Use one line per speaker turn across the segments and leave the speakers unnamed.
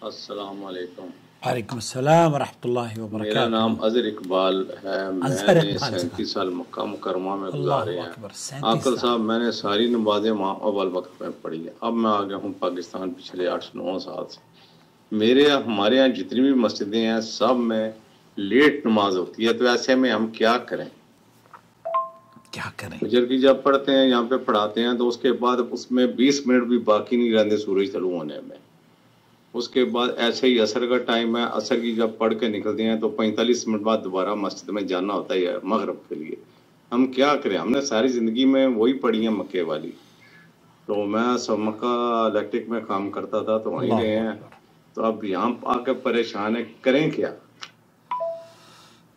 السلام علیکم۔
وعلیکم السلام ورحمۃ اللہ وبرکاتہ۔
میرا نام اظہر اقبال ہے، میں نے 37 سال مکہ مکرمہ میں گزارے ہیں۔ عاقل صاحب، میں نے ساری نمازیں وہاں اول وقت میں پڑھی ہیں۔ اب میں آ گیا ہوں پاکستان پچھلے 8-9 سال سے۔ ہمارے یہاں جتنی بھی مسجدیں ہیں سب میں لیٹ نماز ہوتی ہے، تو ایسے میں ہم کیا کریں؟ فجر کی جب پڑھتے ہیں یہاں پہ پڑھاتے ہیں تو اس کے بعد اس میں 20 منٹ بھی باقی نہیں رہتے سورج طلوع ہونے میں۔ اس کے بعد ایسے ہی عصر کا ٹائم ہے، عصر کی جب پڑھ کے نکلتے ہیں تو 45 منٹ بعد دوبارہ مسجد میں جانا ہوتا ہے مغرب کے لیے۔ ہم کیا کریں؟ ہم نے ساری زندگی میں وہی پڑھی ہے مکے والی۔ تو میں مکہ الیکٹرک میں کام کرتا تھا تو وہیں رہے ہیں، تو اب یہاں آ کے پریشان ہیں، کریں کیا؟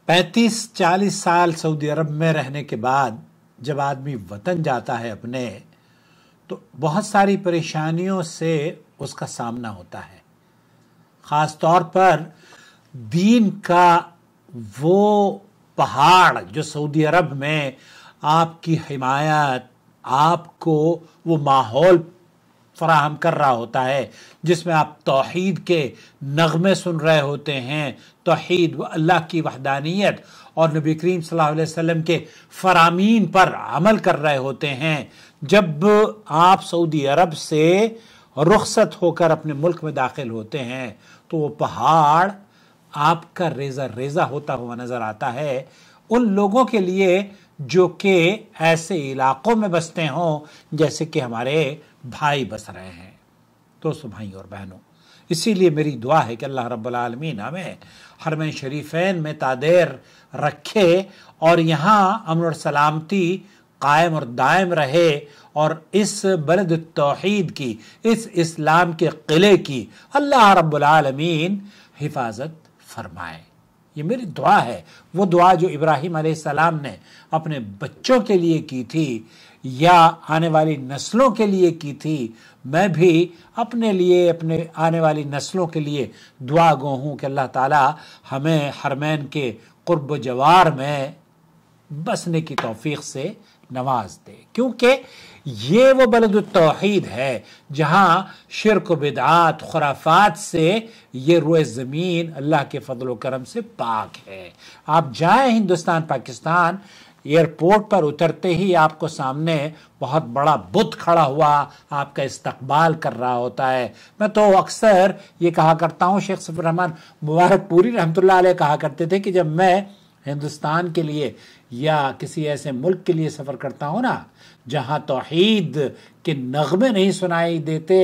35-40 سال سعودی عرب میں رہنے کے بعد جب آدمی وطن جاتا ہے اپنے، تو بہت ساری پریشانیوں سے اس کا سامنا ہوتا ہے، خاص طور پر دین کا وہ پہاڑ جو سعودی عرب میں آپ کی حمایت، آپ کو وہ ماحول فراہم کر رہا ہوتا ہے جس میں آپ توحید کے نغمے سن رہے ہوتے ہیں، توحید و اللہ کی وحدانیت اور نبی کریم صلی اللہ علیہ وسلم کے فرامین پر عمل کر رہے ہوتے ہیں۔ جب آپ سعودی عرب سے رخصت ہو کر اپنے ملک میں داخل ہوتے ہیں تو وہ پہاڑ آپ کا ریزہ ریزہ ہوتا ہوا نظر آتا ہے ان لوگوں کے لیے جو کہ ایسے علاقوں میں بستے ہوں جیسے کہ ہمارے بھائی بس رہے ہیں۔ دوستو، بھائی اور بہنوں، اسی لیے میری دعا ہے کہ اللہ رب العالمین ہمیں حرمین شریفین میں تادیر رکھے اور یہاں امن اور سلامتی قائم اور دائم رہے، اور اس بلد التوحید کی، اس اسلام کے قلعے کی اللہ رب العالمین حفاظت فرمائے۔ یہ میری دعا ہے، وہ دعا جو ابراہیم علیہ السلام نے اپنے بچوں کے لیے کی تھی یا آنے والی نسلوں کے لیے کی تھی، میں بھی اپنے لیے، اپنے آنے والی نسلوں کے لیے دعا گو ہوں کہ اللہ تعالی ہمیں حرمین کے قرب و جوار میں بسنے کی توفیق سے نواز دے، کیونکہ یہ وہ بلد التوحید ہے جہاں شرک و بدعات، خرافات سے یہ روئے زمین اللہ کے فضل و کرم سے پاک ہے۔ آپ جائیں ہندوستان پاکستان، ایئرپورٹ پر اترتے ہی آپ کو سامنے بہت بڑا بت کھڑا ہوا آپ کا استقبال کر رہا ہوتا ہے۔ میں تو اکثر یہ کہا کرتا ہوں، شیخ صفی الرحمن مبارک پوری رحمۃ اللہ علیہ کہا کرتے تھے کہ جب میں ہندوستان کے لیے یا کسی ایسے ملک کے لیے سفر کرتا ہوں نا جہاں توحید کے نغمے نہیں سنائی دیتے،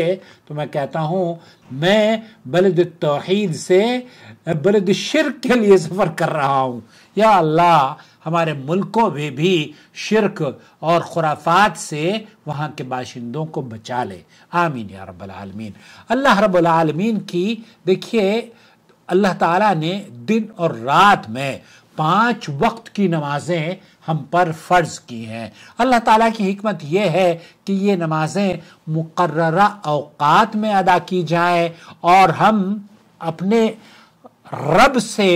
تو میں کہتا ہوں میں بلد التوحید سے بلد الشرک کے لیے سفر کر رہا ہوں۔ یا اللہ ہمارے ملکوں میں بھی شرک اور خرافات سے وہاں کے باشندوں کو بچا لے، آمین یا رب العالمین۔ اللہ رب العالمین کی دیکھیے، اللہ تعالیٰ نے دن اور رات میں 5 وقت کی نمازیں ہم پر فرض کی ہیں۔ اللہ تعالیٰ کی حکمت یہ ہے کہ یہ نمازیں مقررہ اوقات میں ادا کی جائیں اور ہم اپنے رب سے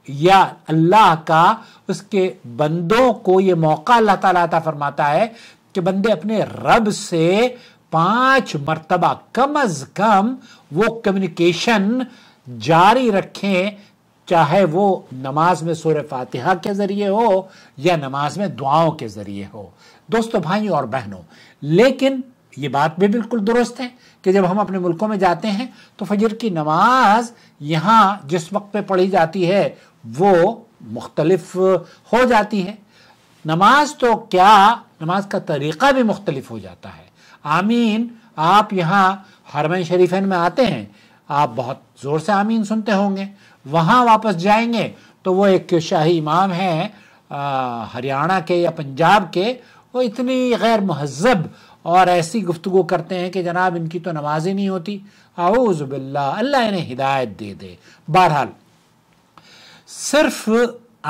یا اللہ کا، اس کے بندوں کو یہ موقع اللہ تعالیٰ عطا فرماتا ہے کہ بندے اپنے رب سے 5 مرتبہ کم از کم وہ کمیونیکیشن جاری رکھیں، چاہے وہ نماز میں سورہ فاتحہ کے ذریعے ہو یا نماز میں دعاؤں کے ذریعے ہو۔ دوستو، بھائیوں اور بہنوں، لیکن یہ بات بھی بالکل درست ہے کہ جب ہم اپنے ملکوں میں جاتے ہیں تو فجر کی نماز یہاں جس وقت پہ پڑھی جاتی ہے وہ مختلف ہو جاتی ہے۔ نماز تو کیا، نماز کا طریقہ بھی مختلف ہو جاتا ہے۔ آمین، آپ یہاں حرمین شریفین میں آتے ہیں، آپ بہت زور سے آمین سنتے ہوں گے، وہاں واپس جائیں گے تو وہ ایک شاہی امام ہیں ہریانہ کے یا پنجاب کے، وہ اتنی غیر مہذب اور ایسی گفتگو کرتے ہیں کہ جناب ان کی تو نماز ہی نہیں ہوتی، اعوذ باللہ، اللہ انہیں ہدایت دے دے۔ بہرحال صرف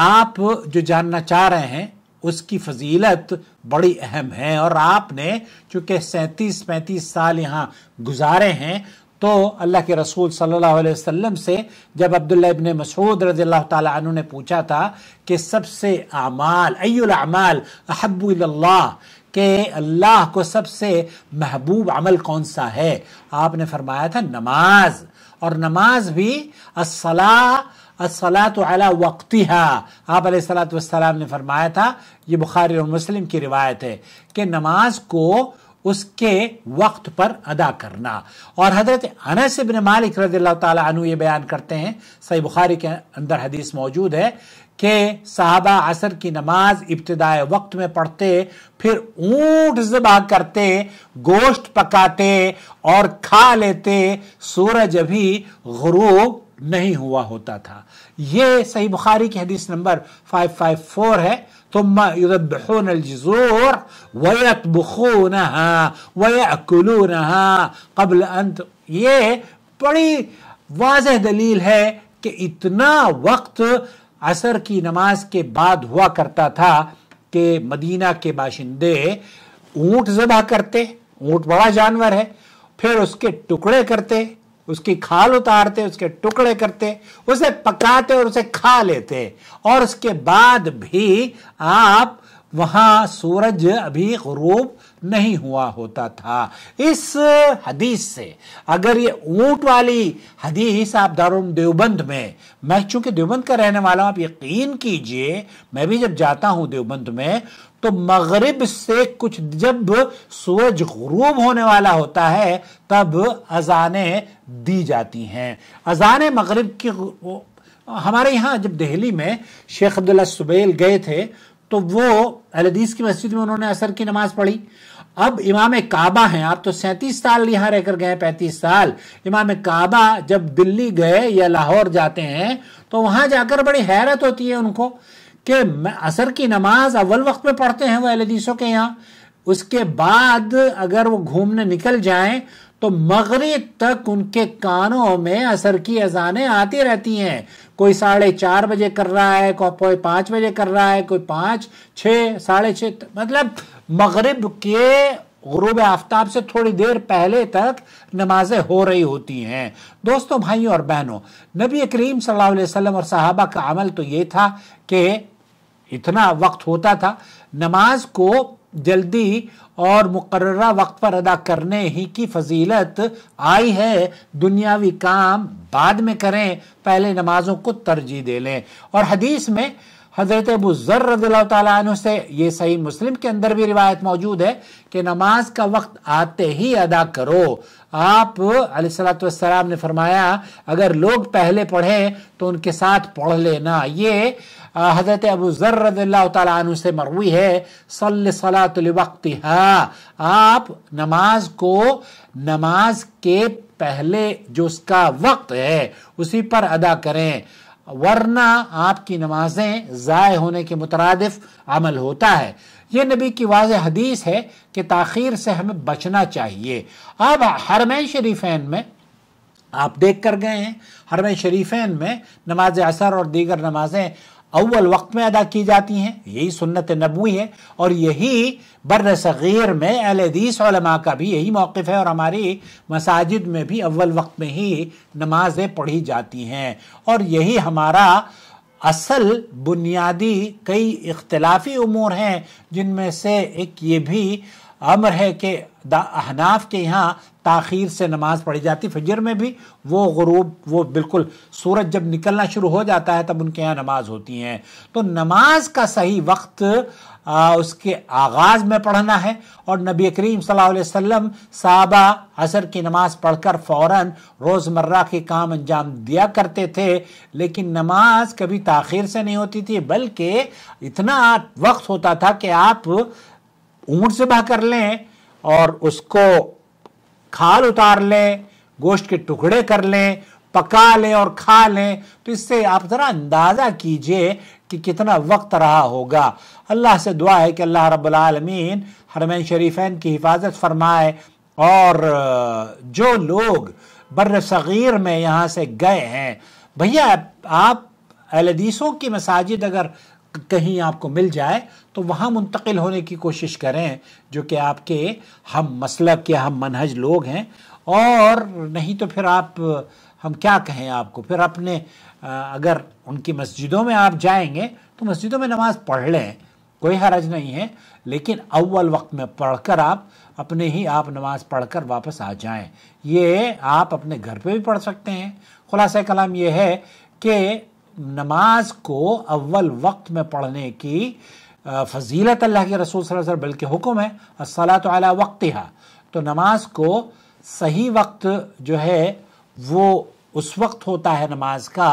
آپ جو جاننا چاہ رہے ہیں اس کی فضیلت بڑی اہم ہے، اور آپ نے چونکہ 37-35 سال یہاں گزارے ہیں تو اللہ کے رسول صلی اللہ علیہ وسلم سے جب عبداللہ ابن مسعود رضی اللہ تعالی عنہ نے پوچھا تھا کہ سب سے اعمال، ای الاعمال احب الی اللہ، کہ اللہ کو سب سے محبوب عمل کون سا ہے؟ آپ نے فرمایا تھا نماز، اور نماز بھی الصلاۃ علی وقتہا، آپ علیہ الصلوۃ والسلام نے فرمایا تھا، یہ بخاری اور مسلم کی روایت ہے، کہ نماز کو اس کے وقت پر ادا کرنا۔ اور حضرت انس بن مالک رضی اللہ تعالی عنہ یہ بیان کرتے ہیں، صحیح بخاری کے اندر حدیث موجود ہے کہ صحابہ عصر کی نماز ابتدائے وقت میں پڑھتے، پھر اونٹ ذبح کرتے، گوشت پکاتے اور کھا لیتے، سورج ابھی غروب نہیں ہوا ہوتا تھا۔ یہ صحیح بخاری کی حدیث نمبر 554 ہے۔ ثم يذبحون الجزور ويطبخونها ويأكلونها قبل ان، یہ بڑی واضح دلیل ہے کہ اتنا وقت عصر کی نماز کے بعد ہوا کرتا تھا کہ مدینہ کے باشندے اونٹ ذبح کرتے، اونٹ بڑا جانور ہے، پھر اس کے ٹکڑے کرتے، اس کی کھال اتارتے، اس کے ٹکڑے کرتے، اسے پکاتے اور اسے کھا لیتے، اور اس کے بعد بھی آپ وہاں سورج ابھی غروب نہیں ہوا ہوتا تھا۔ اس حدیث سے اگر یہ اونٹ والی حدیث آپ دارالعلوم دیوبند میں چونکہ دیوبند کا رہنے والا ہوں، آپ یقین کیجئے میں بھی جب جاتا ہوں دیوبند میں تو مغرب سے کچھ جب سورج غروب ہونے والا ہوتا ہے تب اذانیں دی جاتی ہیں۔ اذان مغرب کی ہمارے یہاں جب دہلی میں شیخ عبداللہ سبیل گئے تھے تو وہ اہل حدیث کی مسجد میں انہوں نے عصر کی نماز پڑھی۔ اب امام کعبہ ہیں، آپ تو 37 سال یہاں رہ کر گئے، 35 سال، امام کعبہ جب دلی گئے یا لاہور جاتے ہیں تو وہاں جا کر بڑی حیرت ہوتی ہے ان کو کہ عصر کی نماز اول وقت میں پڑھتے ہیں وہ اہل حدیثوں کے یہاں، اس کے بعد اگر وہ گھومنے نکل جائیں تو مغرب تک ان کے کانوں میں عصر کی اذانیں آتی رہتی ہیں، کوئی 4:30 بجے کر رہا ہے، کوئی 5 بجے کر رہا ہے، کوئی 5، 6، 6:30، مطلب مغرب کے غروب آفتاب سے تھوڑی دیر پہلے تک نمازیں ہو رہی ہوتی ہیں۔ دوستوں، بھائیوں اور بہنوں، نبی کریم صلی اللہ علیہ وسلم اور صحابہ کا عمل تو یہ تھا کہ اتنا وقت ہوتا تھا، نماز کو جلدی اور مقررہ وقت پر ادا کرنے ہی کی فضیلت آئی ہے، دنیاوی کام بعد میں کریں، پہلے نمازوں کو ترجیح دے لیں۔ اور حدیث میں حضرت ابو ذر رضی اللہ تعالیٰ عنہ سے، یہ صحیح مسلم کے اندر بھی روایت موجود ہے کہ نماز کا وقت آتے ہی ادا کرو۔ آپ علیہ الصلوۃ والسلام نے فرمایا اگر لوگ پہلے پڑھیں تو ان کے ساتھ پڑھ لینا۔ یہ حضرت ابو ذر رضی اللہ تعالیٰ عنہ سے مروی ہے، صلی الصلاۃ لوقتہا، آپ نماز کو نماز کے پہلے جو اس کا وقت ہے اسی پر ادا کریں، ورنہ آپ کی نمازیں ضائع ہونے کے مترادف عمل ہوتا ہے۔ یہ نبی کی واضح حدیث ہے کہ تاخیر سے ہمیں بچنا چاہیے۔ اب حرمین شریفین میں آپ دیکھ کر گئے ہیں، حرمین شریفین میں نماز عصر اور دیگر نمازیں اول وقت میں ادا کی جاتی ہیں، یہی سنت نبوی ہے، اور یہی بر صغیر میں اہل حدیث علماء کا بھی یہی موقف ہے، اور ہماری مساجد میں بھی اول وقت میں ہی نمازیں پڑھی جاتی ہیں، اور یہی ہمارا اصل بنیادی کئی اختلافی امور ہیں، جن میں سے ایک یہ بھی امر ہے کہ احناف کے یہاں تاخیر سے نماز پڑھی جاتی، فجر میں بھی وہ غروب، وہ بالکل سورج جب نکلنا شروع ہو جاتا ہے تب ان کے یہاں نماز ہوتی ہیں۔ تو نماز کا صحیح وقت اس کے آغاز میں پڑھنا ہے، اور نبی کریم صلی اللہ علیہ وسلم صحابہ عصر کی نماز پڑھ کر فوراً روزمرہ کے کام انجام دیا کرتے تھے، لیکن نماز کبھی تاخیر سے نہیں ہوتی تھی، بلکہ اتنا وقت ہوتا تھا کہ آپ اونٹ ذبح کر لیں اور اس کو کھال اتار لیں، گوشت کے ٹکڑے کر لیں، پکا لیں اور کھا لیں، تو اس سے آپ ذرا اندازہ کیجئے کہ کتنا وقت رہا ہوگا۔ اللہ سے دعا ہے کہ اللہ رب العالمین حرمین شریفین کی حفاظت فرمائے، اور جو لوگ بر صغیر میں یہاں سے گئے ہیں، بھیا آپ اہل حدیثوں کی مساجد اگر کہیں آپ کو مل جائے تو وہاں منتقل ہونے کی کوشش کریں، جو کہ آپ کے ہم مسلک یا ہم منہج لوگ ہیں، اور نہیں تو پھر آپ، ہم کیا کہیں آپ کو، پھر اپنے اگر ان کی مسجدوں میں آپ جائیں گے تو مسجدوں میں نماز پڑھ لیں، کوئی حرج نہیں ہے، لیکن اول وقت میں پڑھ کر اپنے ہی آپ نماز پڑھ کر واپس آ جائیں. یہ آپ اپنے گھر پہ بھی پڑھ سکتے ہیں. خلاصہ کلام یہ ہے کہ نماز کو اول وقت میں پڑھنے کی فضیلت اللہ کے رسول صلی اللہ علیہ وسلم بلکہ حکم ہے الصلاۃ علی وقتہا. تو نماز کو صحیح وقت جو ہے وہ اس وقت ہوتا ہے نماز کا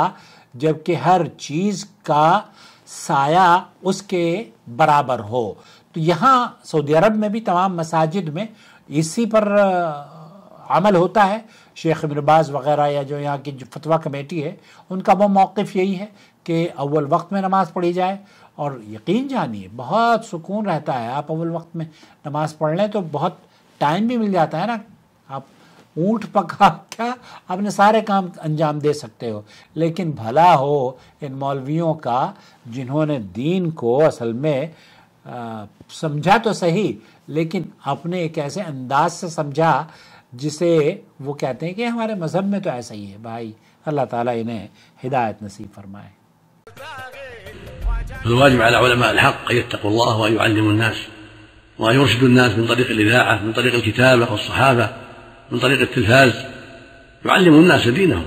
جبکہ ہر چیز کا سایہ اس کے برابر ہو. تو یہاں سعودی عرب میں بھی تمام مساجد میں اسی پر عمل ہوتا ہے. شیخ ابن باز وغیرہ یا جو یہاں کی جو فتویٰ کمیٹی ہے ان کا وہ موقف یہی ہے کہ اول وقت میں نماز پڑھی جائے. اور یقین جانیے بہت سکون رہتا ہے. آپ اول وقت میں نماز پڑھ لیں تو بہت ٹائم بھی مل جاتا ہے نا. آپ اونٹ پکا کیا اپنے سارے کام انجام دے سکتے ہو. لیکن بھلا ہو ان مولویوں کا جنہوں نے دین کو اصل میں سمجھا تو صحیح لیکن اپنے ایک ایسے انداز سے سمجھا جسے وہ کہتے ہیں کہ ہمارے مذہب میں تو ایسا ہی ہے. بھائی اللہ تعالیٰ انہیں ہدایت نصیب فرمائے.
الواجب على علماء الحق أن يتقوا الله وأن يعلموا الناس وأن يرشدوا الناس من طريق الإذاعة من طريق الكتابة والصحافة من طريق التلفاز، يعلموا الناس دينهم